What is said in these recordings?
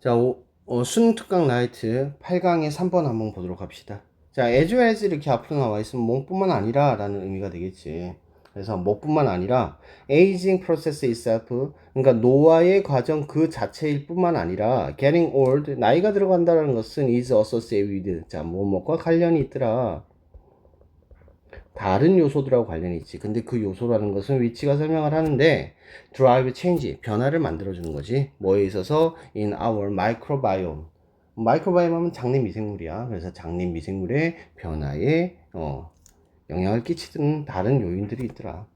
자, 수능 특강 라이트 8강의 3번 한번 보도록 합시다. 자, as well as 이렇게 앞으로 나와 있으면 뭐뿐만 아니라 라는 의미가 되겠지. 그래서 뭐뿐만 아니라 aging process itself, 그러니까 노화의 과정 그 자체일 뿐만 아니라 getting old, 나이가 들어간다는 것은 is associated with, 자, 뭐뭐과 관련이 있더라. 다른 요소들하고 관련이 있지. 근데 그 요소라는 것은 위치가 설명을 하는데 drive change, 변화를 만들어주는 거지. 뭐에 있어서 in our microbiome. 마이크로바이옴 하면 장내 미생물이야. 그래서 장내 미생물의 변화에 영향을 끼치는 다른 요인들이 있더라.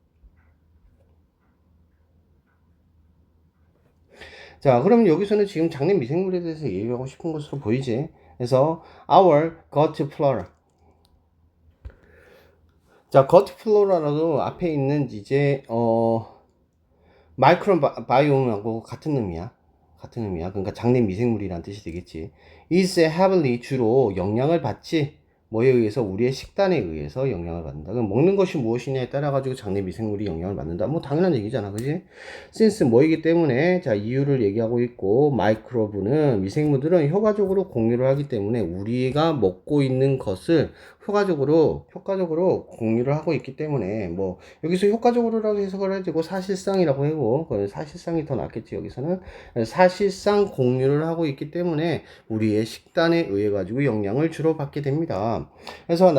자, 그럼 여기서는 지금 장내 미생물에 대해서 얘기하고 싶은 것으로 보이지. 그래서 our gut flora. 자, gut flora라도 앞에 있는 이제 마이크로바이옴하고 같은 의미야. 같은 의미야. 그러니까 장내 미생물이란 뜻이 되겠지. is heavily, 주로 영향을 받지. 뭐에 의해서? 우리의 식단에 의해서 영향을 받는다. 그럼 먹는 것이 무엇이냐에 따라 가지고 장내 미생물이 영향을 받는다. 뭐 당연한 얘기잖아, 그지? since 뭐이기 때문에, 자, 이유를 얘기하고 있고, 마이크로브는, 미생물들은 효과적으로 공유를 하기 때문에 우리가 먹고 있는 것을 효과적으로 공유를 하고 있기 때문에, 뭐 여기서 효과적으로라고 해석을 해주고 사실상이라고 하고, 그건 사실상이 더 낫겠지. 여기서는 사실상 공유를 하고 있기 때문에 우리의 식단에 의해 가지고 영향을 주로 받게 됩니다. 그래서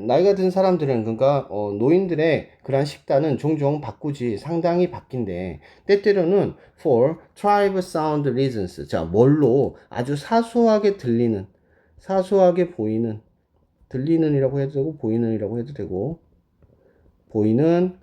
나이가 든 사람들은, 그러니까 노인들의 그러한 식단은 종종 바꾸지, 상당히 바뀐데, 때때로는 for tribe sound reasons, 자, 뭘로 아주 사소하게 들리는, 사소하게 보이는, 들리는이라고 해도 되고 보이는이라고 해도 되고, 보이는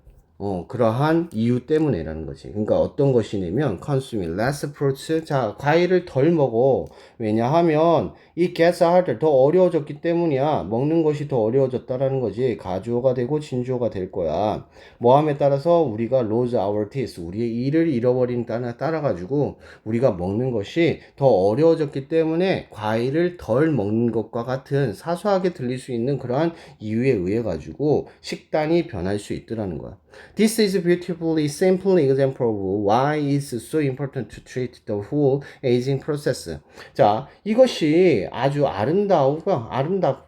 그러한 이유 때문에라는 거지. 그러니까 어떤 것이냐면 consuming less fruits, 자, 과일을 덜 먹어. 왜냐하면 it gets harder, 더 어려워졌기 때문이야. 먹는 것이 더 어려워졌다라는 거지. 가주어가 되고 진주어가 될 거야. 뭐함에 따라서 우리가 lose our teeth, 우리의 이를 잃어버린 따라 가지고 우리가 먹는 것이 더 어려워졌기 때문에 과일을 덜 먹는 것과 같은 사소하게 들릴 수 있는 그러한 이유에 의해 가지고 식단이 변할 수 있더라는 거야. This is a beautifully simple example of why it's so important to treat the whole aging process. 자, 이것이 아주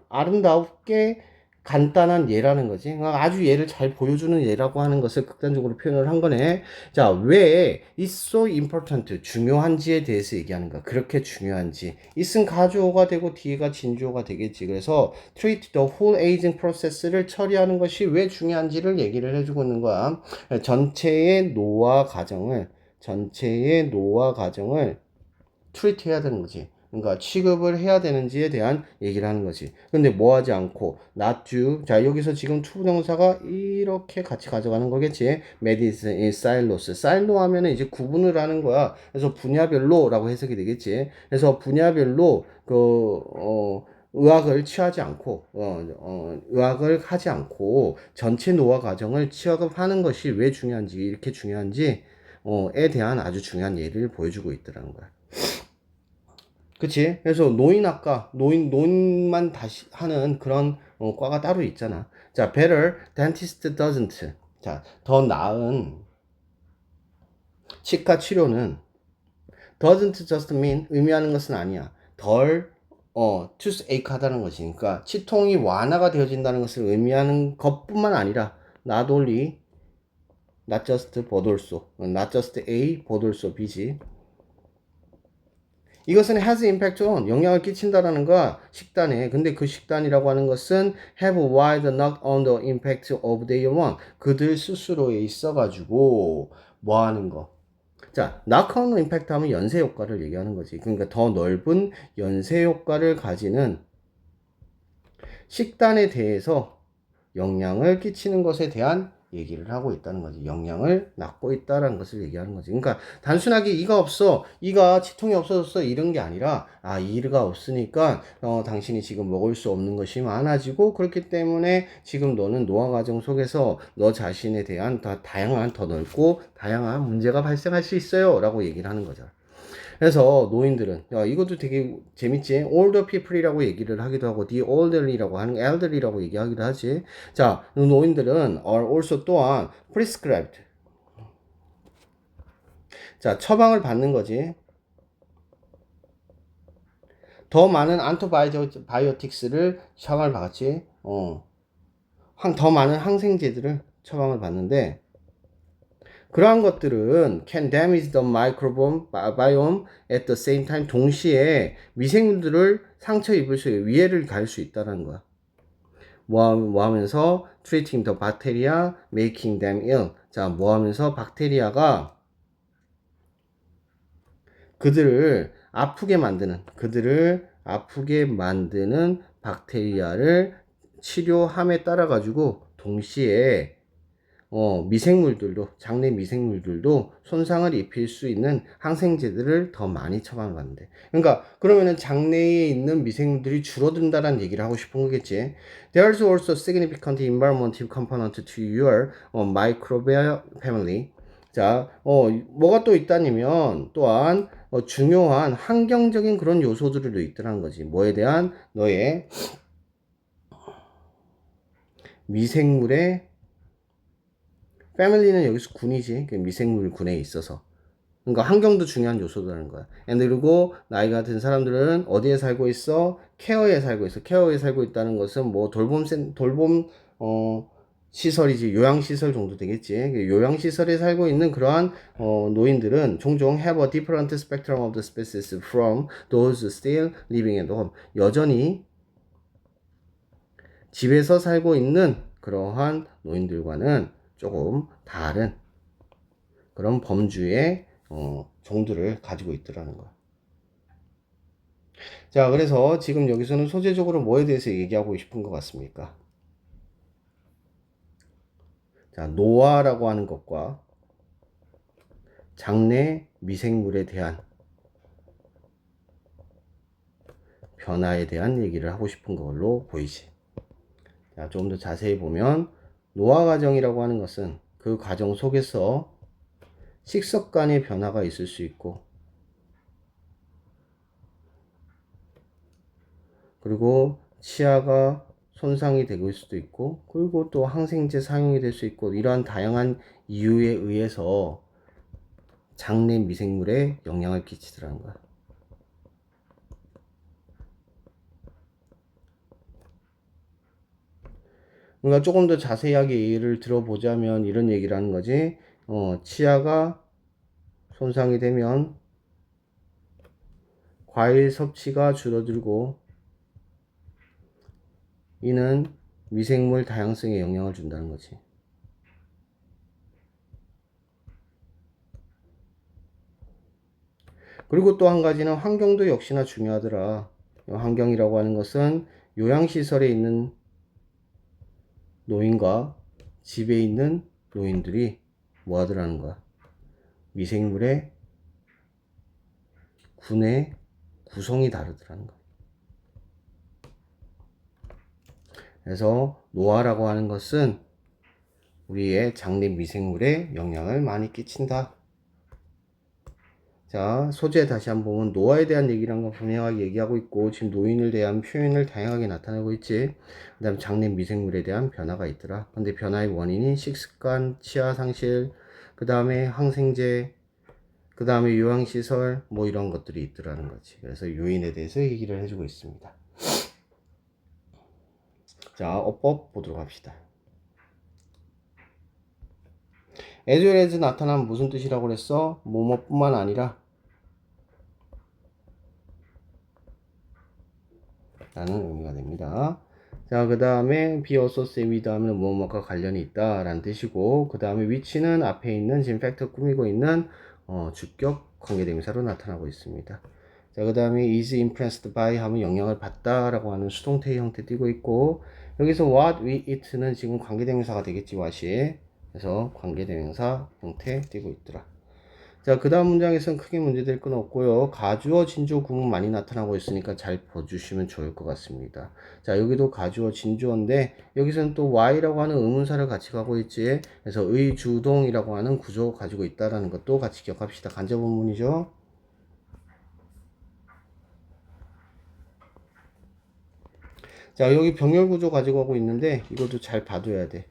아름답게 간단한 예라는 거지. 그러니까 아주 예를 잘 보여주는 예라고 하는 것을 극단적으로 표현을 한 거네. 자, 왜 it's so important, 중요한지에 대해서 얘기하는 거야. 그렇게 중요한지. it은 가주어가 되고 뒤가 진주어가 되겠지. 그래서 treat the whole aging process를 처리하는 것이 왜 중요한지를 얘기를 해주고 있는 거야. 전체의 노화 과정을 트리트 해야 되는 거지. 그러니까 취급을 해야 되는지에 대한 얘기를 하는 거지. 근데 뭐 하지 않고 not do. 자, 여기서 지금 투부정사가 이렇게 같이 가져가는 거겠지. medicine in silos. silo 하면은 이제 구분을 하는 거야. 그래서 분야별로라고 해석이 되겠지. 그래서 분야별로 의학을 취하지 않고, 의학을 하지 않고 전체 노화 과정을 취급하는 것이 왜 중요한지, 이렇게 중요한지, 에 대한 아주 중요한 예를 보여주고 있더라는 거야. 그치? 그래서 노인만 다시 하는 그런 과가 따로 있잖아. 자, better dentist doesn't. 자, 더 나은 치과 치료는 doesn't just mean, 의미하는 것은 아니야. toothache 하다는 것이. 그러니까 치통이 완화가 되어진다는 것을 의미하는 것뿐만 아니라 not only, not just but also, not just A but also B지. 이것은 has impact on, 영향을 끼친다라는 거야, 식단에. 근데 그 식단이라고 하는 것은 have wide knock on the impact of their one, 그들 스스로에 있어가지고 뭐 하는 거. 자, knock on impact 하면 연쇄 효과를 얘기하는 거지. 그러니까 더 넓은 연쇄 효과를 가지는 식단에 대해서 영향을 끼치는 것에 대한 얘기를 하고 있다는 거지. 영향을 낳고 있다는 것을 얘기하는 거지. 그러니까 단순하게 이가 없어, 이가 치통이 없어졌어, 이런 게 아니라, 이가 없으니까 당신이 지금 먹을 수 없는 것이 많아지고, 그렇기 때문에 지금 너는 노화 과정 속에서 너 자신에 대한 더 넓고 다양한 문제가 발생할 수 있어요 라고 얘기를 하는 거죠. 그래서 노인들은, 이것도 되게 재밌지? older people이라고 얘기를 하기도 하고 the elderly라고 하는, elderly라고 얘기하기도 하지. 자, 노인들은 are also 또한 prescribed. 자, 처방을 받는 거지. 더 많은 안토바이오틱스를 처방을 받았지. 더 많은 항생제들을 처방을 받는데 그러한 것들은 can damage the microbiome at the same time 동시에 미생물들을 상처 입을 수 위해를 가할 수 있다는 거야. 뭐 하면서 treating the bacteria, making them ill. 자, 뭐 하면서 박테리아가 그들을 아프게 만드는 박테리아를 치료함에 따라 가지고 동시에 장내 미생물들도 손상을 입힐 수 있는 항생제들을 더 많이 처방받는데. 그러니까, 그러면은 장내에 있는 미생물들이 줄어든다는 얘기를 하고 싶은 거겠지. There's also significant environmental component to your microbial family. 자, 뭐가 또 있다니면, 또한, 중요한 환경적인 그런 요소들도 있더라는 거지. 뭐에 대한 너의 미생물의 패밀리는 여기서 군이지. 미생물 군에 있어서. 그러니까 환경도 중요한 요소라는 거야. 그리고 나이가 든 사람들은 어디에 살고 있어? 케어에 살고 있어. 케어에 살고 있다는 것은 뭐 돌봄 시설이지. 요양시설 정도 되겠지. 요양시설에 살고 있는 그러한 노인들은 종종 have a different spectrum of the species from those still living at home. 여전히 집에서 살고 있는 그러한 노인들과는 조금 다른 그런 범주의 종들을 가지고 있더라는 거야. 자, 그래서 지금 여기서는 소재적으로 뭐에 대해서 얘기하고 싶은 것 같습니까? 자, 노화라고 하는 것과 장내 미생물에 대한 변화에 대한 얘기를 하고 싶은 걸로 보이지. 자, 좀 더 자세히 보면 노화 과정이라고 하는 것은 그 과정 속에서 식습관의 변화가 있을 수 있고, 그리고 치아가 손상이 되고 수도 있고, 그리고 또 항생제 사용이 될 수 있고, 이러한 다양한 이유에 의해서 장내 미생물에 영향을 끼치더라는 거야. 그러니까 조금 더 자세하게 예를 들어보자면 이런 얘기를 하는 거지. 치아가 손상이 되면 과일 섭취가 줄어들고, 이는 미생물 다양성에 영향을 준다는 거지. 그리고 또 한 가지는 환경도 역시나 중요하더라. 환경이라고 하는 것은 요양시설에 있는 노인과 집에 있는 노인들이 뭐 하더라는 거야. 미생물의 군의 구성이 다르더라는 거야. 그래서 노화라고 하는 것은 우리의 장내 미생물에 영향을 많이 끼친다. 자, 소재 다시 한번 보면 노화에 대한 얘기란 건 분명하게 얘기하고 있고, 지금 노인을 대한 표현을 다양하게 나타내고 있지. 그 다음에 장내 미생물에 대한 변화가 있더라. 근데 변화의 원인이 식습관, 치아 상실, 그 다음에 항생제, 그 다음에 요양시설, 뭐 이런 것들이 있더라는 거지. 그래서 요인에 대해서 얘기를 해주고 있습니다. 자, 어법 보도록 합시다. as well as 나타나면 무슨 뜻이라고 그랬어? 뭐뭐뿐만 아니라 라는 의미가 됩니다. 자, 그 다음에 be associated with 하면 뭐뭐가 관련이 있다 라는 뜻이고, 그 다음에 which는 앞에 있는 지금 팩터 꾸미고 있는 주격 관계대명사로 나타나고 있습니다. 자, 그 다음에 is impressed by 하면 영향을 받다 라고 하는 수동태 형태 띄고 있고, 여기서 what we eat는 지금 관계대명사가 되겠지. what이. 그래서 관계대명사 형태 띄고 있더라. 자, 그 다음 문장에서는 크게 문제될 건 없고요. 가주어, 진주어 구문 많이 나타나고 있으니까 잘 봐주시면 좋을 것 같습니다. 자, 여기도 가주어, 진주어인데 여기서는 또 y라고 하는 의문사를 같이 가고 있지. 그래서 의주동이라고 하는 구조 가지고 있다라는 것도 같이 기억합시다. 간접 원문이죠. 자, 여기 병렬 구조 가지고 가고 있는데 이것도 잘 봐둬야 돼.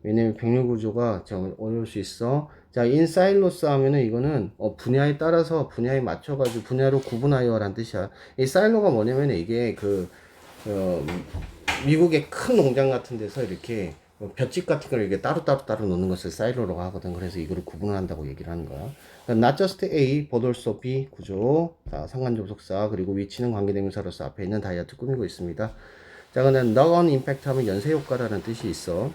왜냐면 병렬 구조가 좀 어려울 수 있어. 자, in silos 하면은 이거는 분야에 따라서 분야에 맞춰가지고 분야로 구분하여라는 뜻이야. 이 사일로가 뭐냐면 이게 어, 미국의 큰 농장 같은 데서 이렇게 볏짚 같은 걸 이렇게 따로 놓는 것을 사이로라고 하거든. 그래서 이거를 구분을 한다고 얘기를 하는 거야. 그러니까 not just A, but also B 구조. 자, 상관접속사 그리고 위치는 관계대명사로서 앞에 있는 다이어트 꾸미고 있습니다. 자, 그다음 knock-on impact 하면 연쇄 효과라는 뜻이 있어.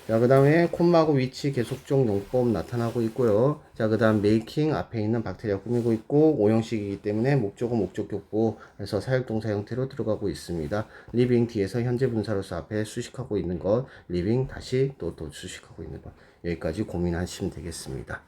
자, 그 다음에 콤마하고 위치 계속적 용법 나타나고 있고요. 자, 그 다음 making 앞에 있는 박테리아 꾸미고 있고 오형식이기 때문에 목적어 목적격보에서 사역동사 형태로 들어가고 있습니다. living 뒤에서 현재 분사로서 앞에 수식하고 있는 것 living 다시 또 수식하고 있는 것 여기까지 고민하시면 되겠습니다.